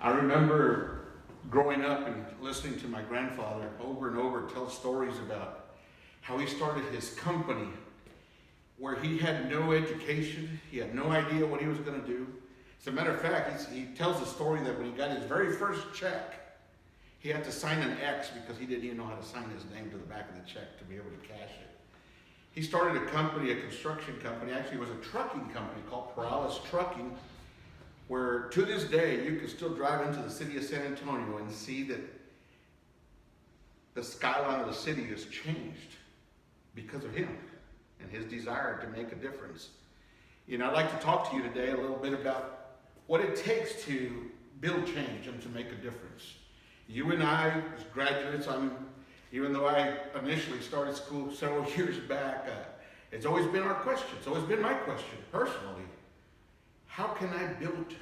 I remember growing up and listening to my grandfather over and over tell stories about how he started his company where he had no education, he had no idea what he was going to do. As a matter of fact, he tells a story that when he got his very first check, he had to sign an X because he didn't even know how to sign his name to the back of the check to be able to cash it. He started a company, a construction company, actually it was a trucking company called Perales Trucking, where to this day you can still drive into the city of San Antonio and see that the skyline of the city has changed because of him and his desire to make a difference. You know, I'd like to talk to you today a little bit about what it takes to build change and to make a difference. You and I, as graduates, even though I initially started school several years back, it's always been our question. It's always been my question, personally. How can I build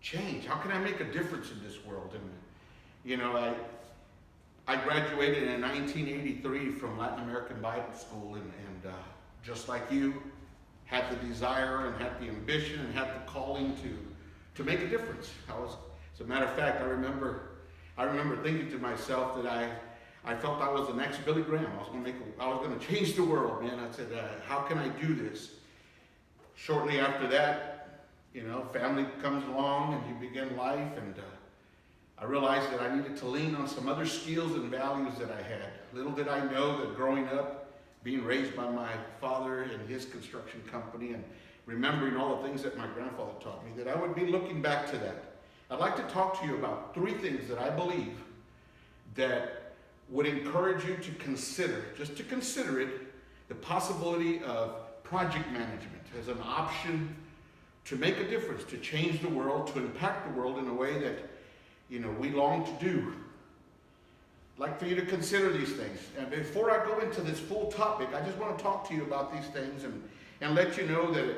change? How can I make a difference in this world? And, you know, I graduated in 1983 from Latin American Bible School, and just like you, had the desire and had the ambition and had the calling to make a difference. As a matter of fact, I remember thinking to myself that I felt I was the next Billy Graham. I was going to change the world, man. I said, how can I do this? Shortly after that, you know, family comes along and you begin life, and I realized that I needed to lean on some other skills and values that I had. Little did I know that growing up, being raised by my father and his construction company and remembering all the things that my grandfather taught me, that I would be looking back to that. I'd like to talk to you about 3 things that I believe that would encourage you to consider, just to consider it, the possibility of project management as an option to make a difference, to change the world, to impact the world in a way that, you know, we long to do. I'd like for you to consider these things. And before I go into this full topic, I just want to talk to you about these things and let you know that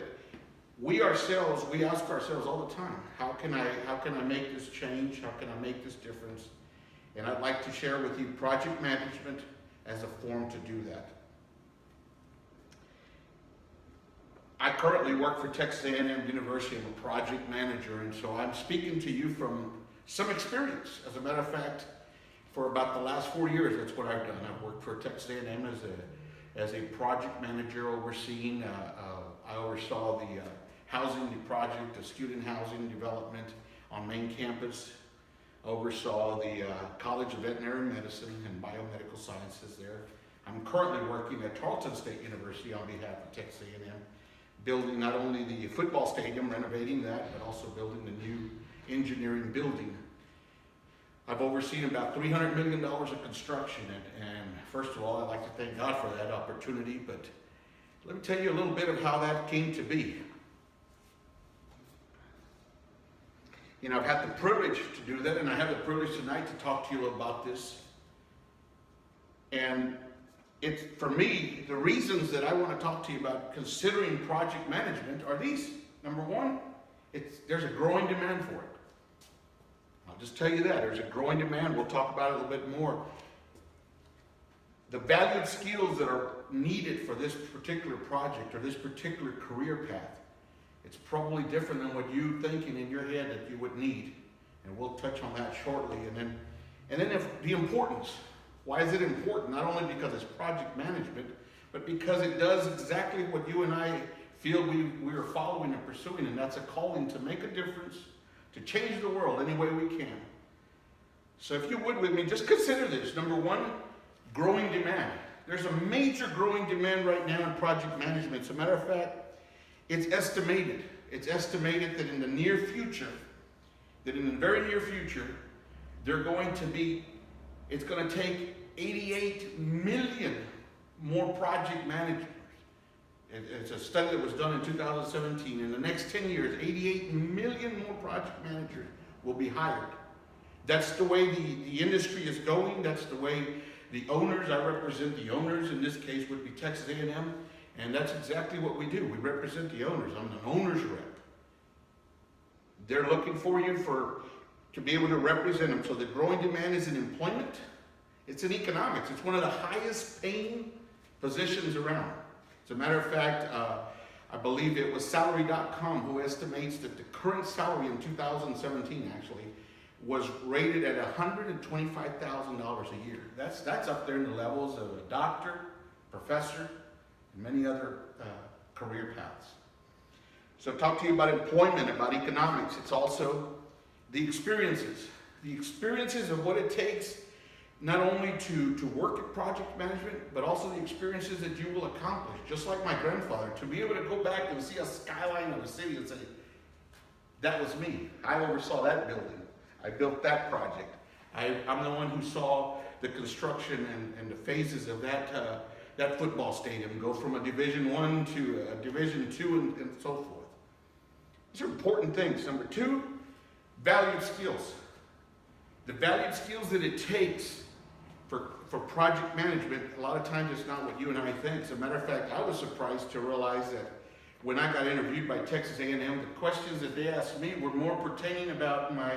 we ask ourselves all the time, how can I make this change? How can I make this difference? And I'd like to share with you project management as a form to do that. I currently work for Texas A&M University. I'm a project manager, and so I'm speaking to you from some experience. As a matter of fact, for about the last 4 years, that's what I've done. I've worked for Texas A&M as a project manager, overseeing. I oversaw the housing project, the student housing development on main campus. Oversaw the College of Veterinary Medicine and Biomedical Sciences there. I'm currently working at Tarleton State University on behalf of Texas A&M, building not only the football stadium, renovating that, but also building the new engineering building. I've overseen about $300 million of construction, and first of all, I'd like to thank God for that opportunity, but let me tell you a little bit of how that came to be. You know, I've had the privilege to do that, and I have the privilege tonight to talk to you about this. And it's, for me, the reasons that I want to talk to you about considering project management are these. Number one, there's a growing demand for it. I'll just tell you that. There's a growing demand. We'll talk about it a little bit more. The valued skills that are needed for this particular project or this particular career path, it's probably different than what you're thinking in your head that you would need. And we'll touch on that shortly. And then if the importance. Why is it important? Not only because it's project management, but because it does exactly what you and I feel we are following and pursuing, and that's a calling to make a difference, to change the world any way we can. So if you would with me, just consider this. Number one, growing demand. There's a major growing demand right now in project management. As a matter of fact, it's estimated that in the near future, very near future, it's going to take 88 million more project managers. It's a study that was done in 2017. In the next 10 years, 88 million more project managers will be hired. That's the way the industry is going. That's the way the owners, I represent the owners, in this case would be Texas A&M, and that's exactly what we do. We represent the owners. I'm the owner's rep. They're looking for you to be able to represent them. So the growing demand is in employment. It's in economics. It's one of the highest paying positions around. As a matter of fact, I believe it was Salary.com who estimates that the current salary in 2017 actually was rated at $125,000 a year. That's up there in the levels of a doctor, professor, and many other career paths. So I've talked to you about employment, about economics. It's also the experiences of what it takes not only to work at project management, but also the experiences that you will accomplish. Just like my grandfather, to be able to go back and see a skyline of a city and say, that was me. I oversaw that building. I built that project. I'm the one who saw the construction and the phases of that football stadium go from a Division I to a Division II and so forth. These are important things. Number two, valued skills. The valued skills that it takes for project management, a lot of times it's not what you and I think. As a matter of fact, I was surprised to realize that when I got interviewed by Texas A&M, the questions that they asked me were more pertaining about my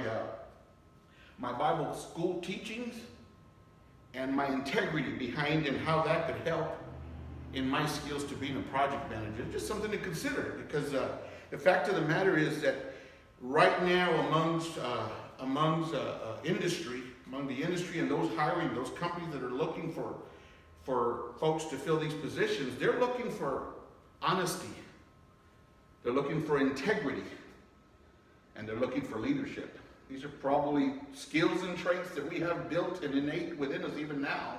Bible school teachings and my integrity behind and how that could help in my skills to being a project manager. Just something to consider, because the fact of the matter is that right now among the industry and those hiring, those companies that are looking for folks to fill these positions, they're looking for honesty. They're looking for integrity. And they're looking for leadership. These are probably skills and traits that we have built and innate within us even now.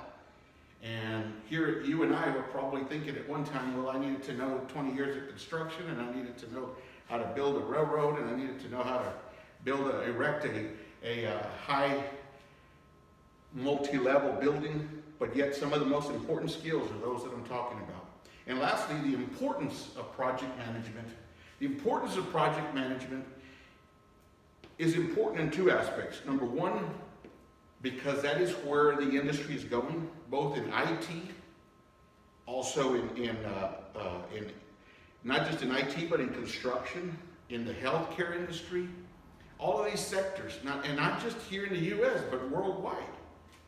And here, you and I were probably thinking at one time, well, I needed to know 20 years of construction, and I needed to know how to build a railroad, and I needed to know how to erect a high multi-level building, but yet some of the most important skills are those that I'm talking about. And lastly, the importance of project management. The importance of project management is important in two aspects. Number one, because that is where the industry is going, both in IT, also in not just in IT, but in construction, in the healthcare industry, all of these sectors, and not just here in the U.S., but worldwide.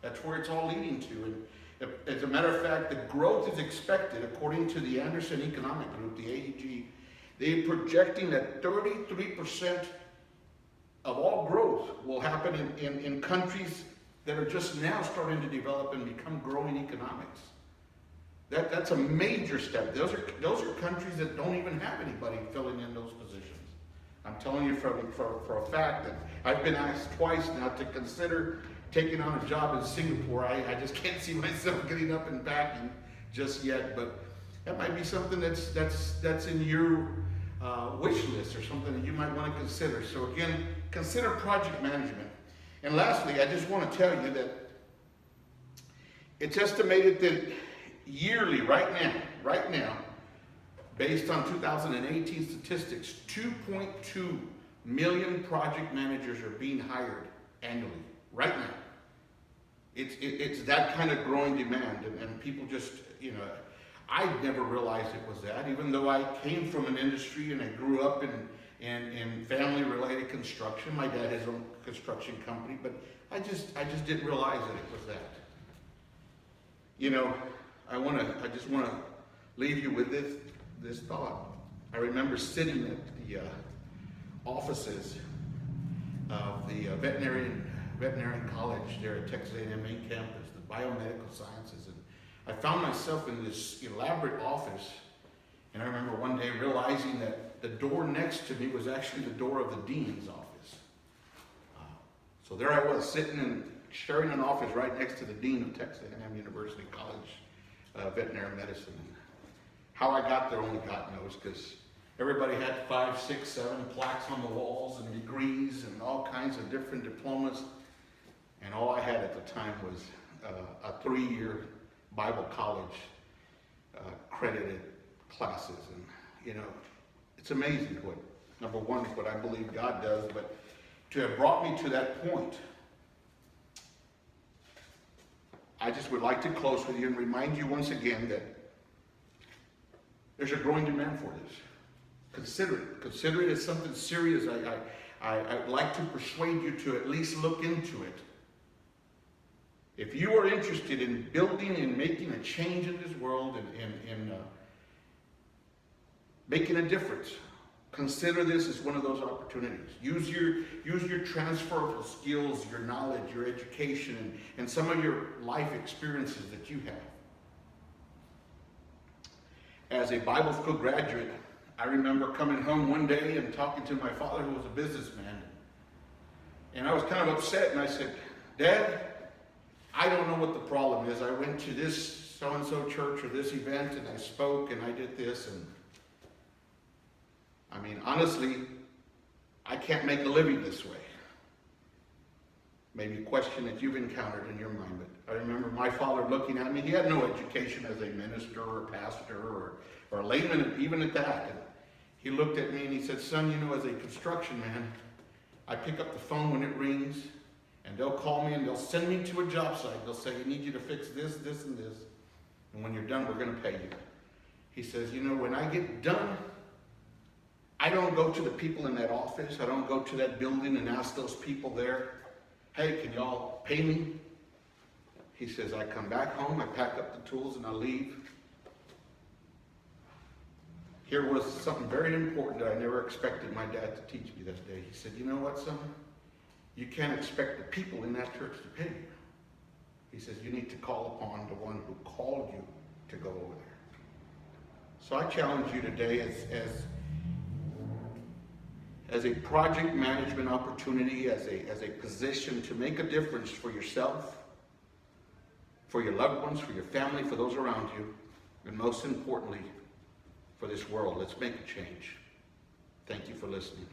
That's where it's all leading to. And as a matter of fact, the growth is expected, according to the Anderson Economic Group, the AEG. They're projecting that 33% of all growth will happen in countries that are just now starting to develop and become growing economics. That's a major step. Those are countries that don't even have anybody filling in those positions. I'm telling you for a fact that I've been asked twice now to consider taking on a job in Singapore. I just can't see myself getting up and packing just yet, but that might be something that's in your wish list, or something that you might want to consider. So again, consider project management. And lastly, I just want to tell you that it's estimated that yearly, right now, based on 2018 statistics, 2.2 million project managers are being hired annually, right now. It's that kind of growing demand, and people just, I never realized it was that, even though I came from an industry and I grew up in family-related construction. My dad has his own construction company, but I just didn't realize that it was that. I just want to leave you with this thought. I remember sitting at the offices of the veterinarian college there at Texas A&M main campus, the biomedical sciences, and I found myself in this elaborate office, and I remember one day realizing that the door next to me was actually the door of the dean's office. So there I was, sitting and sharing an office right next to the dean of Texas A&M University College, veterinary medicine. And how I got there, only God knows, because everybody had 5, 6, 7 plaques on the walls and degrees and all kinds of different diplomas. And all I had at the time was a 3-year Bible college credited classes. And, it's amazing number one, what I believe God does, but to have brought me to that point, I just would like to close with you and remind you once again that there's a growing demand for this. Consider it. Consider it as something serious. I'd like to persuade you to at least look into it. If you are interested in building and making a change in this world and making a difference. Consider this as one of those opportunities. Use your transferable skills, your knowledge, your education, and some of your life experiences that you have. As a Bible school graduate, I remember coming home one day and talking to my father, who was a businessman. And I was kind of upset, and I said, Dad, I don't know what the problem is. I went to this so-and-so church or this event, and I spoke, and I did this, and I mean, honestly, I can't make a living this way. Maybe a question that you've encountered in your mind, but I remember my father looking at me. He had no education as a minister or a pastor or a layman, even at that. And he looked at me and he said, son, you know, as a construction man, I pick up the phone when it rings, and they'll call me and they'll send me to a job site. They'll say, we need you to fix this, this, and this. And when you're done, we're going to pay you. He says, you know, when I get done, I don't go to the people in that office. I don't go to that building and ask those people there, hey, can y'all pay me? He says, I come back home, I pack up the tools, and I leave. Here was something very important that I never expected my dad to teach me that day. He said, you know what, son? You can't expect the people in that church to pay you. He says, you need to call upon the one who called you to go over there. So I challenge you today as a project management opportunity, as a position to make a difference for yourself, for your loved ones, for your family, for those around you, and most importantly, for this world. Let's make a change. Thank you for listening.